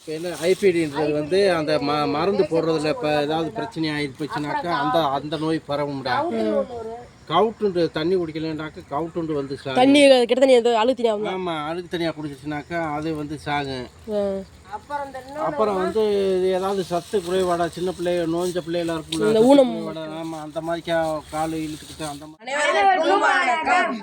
இப்போ என்ன ஐபிடின்றது வந்து அந்த மருந்து போடுறதுல இப்போ ஏதாவது பிரச்சனை ஆகிடுச்சுனாக்கா அந்த நோய் பரவும்டா. கவுட்டுண்டு தண்ணி குடிக்கலனாக்கா கவுட்டுண்டு வந்து சாகும். தண்ணி கிட்ட தண்ணி அழுக்கு தனியாக. ஆமாம், அழுக்கு தனியாக குடிச்சிச்சுனாக்கா அது வந்து சாகும். அப்புறம் வந்து ஏதாவது சத்து குறைபாடா சின்ன பிள்ளைங்க நோஞ்ச பிள்ளைகளா இருக்கும்ல ஊனம். ஆமாம், அந்த மாதிரி கால் இழுத்துக்கிட்டு அந்த மாதிரி.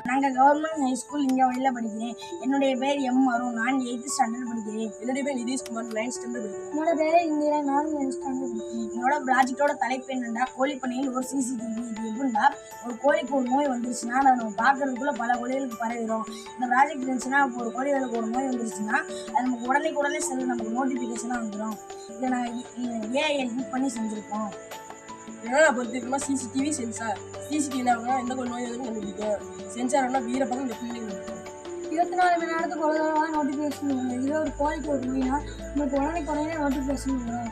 நாங்கள் கவர்மெண்ட் ஹை ஸ்கூல் இங்கே வழியில் படிக்கிறேன். என்னுடைய பேர் எம் அருண். நான் 8th ஸ்டாண்டர்ட் படிக்கிறேன். என்னுடைய பேர் நிதிஷ்குமார். 9th ஸ்டாண்டர்ட் படிக்கிறேன். என்னோட பேர் இந்திரா. நான் 9th ஸ்டாண்டர்ட் படிக்கிறேன். என்னோட ப்ராஜெக்டோட தலைப்பு என்னென்னா கோழிப்பண்ணையில் ஒரு சிசிடிவி. இது எப்படின்னா ஒரு கோழிக்கு ஒரு நோய் வந்துருச்சுன்னா அதை நம்ம பார்க்கறதுக்குள்ள பல கோழிகளுக்கு பரவிடும். இந்த ப்ராஜெக்ட் இருந்துச்சுன்னா இப்போ ஒரு கோழிகளுக்கு ஒரு நோய் வந்துருச்சுன்னா அது நமக்கு உடனே செல்லு நமக்கு நோட்டிஃபிகேஷனாக வந்துடும். இதை நாங்கள் ஏஐ யூஸ் பண்ணி செஞ்சுருக்கோம். ஏன்னா பொறுத்திருக்கோமா சிசிடிவி சென்சார். சிசிடிவி அவங்க எந்த ஒரு நோய் வந்து கண்டுபிடிக்கும். சென்சார்னா வீர பக்கம் இந்த பிள்ளைங்க 24 மணி நேரத்துக்கு ஒரு தடவை நோட்டிஃபிகேஷன் வரும். இதே ஒரு கோழிக்கு ஒரு நோய்னா நமக்கு உடனே நோட்டிஃபிகேஷன் வரும்.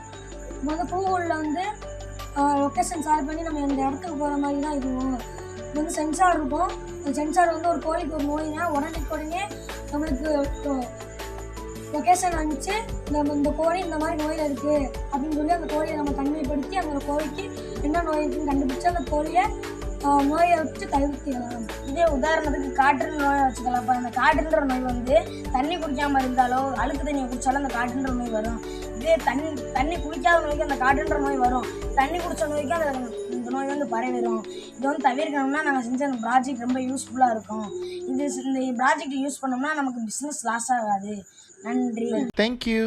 முதல் கூகுளில் வந்து லொக்கேஷன் ஷேர் பண்ணி நம்ம எந்த இடத்துக்கு போகிற மாதிரி தான் இருக்கும். இது வந்து சென்சார் இருக்கும். அந்த சென்சார் வந்து ஒரு கோழிக்கு ஒரு நோய்னா உடனே நம்மளுக்கு லொக்கேஷன் அனுப்பிச்சு நம்ம இந்த கோழி இந்த மாதிரி நோயில் இருக்குது அப்படின்னு சொல்லி அந்த கோழியை நம்ம தனிமைப்படுத்தி அந்த கோழிக்கு என்ன நோய் இருக்குன்னு கண்டுபிடிச்சி அந்த கோழியை நோயை வச்சு தவிர்த்திடலாம். இதே உதாரணத்துக்கு காற்றுன்ற நோயை வச்சுக்கலாம். இப்போ அந்த காற்றுன்ற நோய் வந்து தண்ணி குடிக்காமல் இருந்தாலோ அழுக்கு தண்ணியை குடித்தாலும் அந்த காற்றுன்ற நோய் வரும். இதே தண்ணி குடிக்காத நோய்க்கு அந்த காற்றுன்ற நோய் வரும். தண்ணி குடித்த நோய்க்கு இந்த நோய் வந்து பரவிடும். இது வந்து தவிர்க்கணும்னா நாங்கள் செஞ்ச அந்த ப்ராஜெக்ட் ரொம்ப யூஸ்ஃபுல்லாக இருக்கும். இந்த ப்ராஜெக்ட் யூஸ் பண்ணோம்னா நமக்கு பிஸ்னஸ் லாஸ் ஆகாது. நன்றி. Thank you.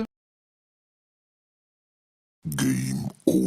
Game over.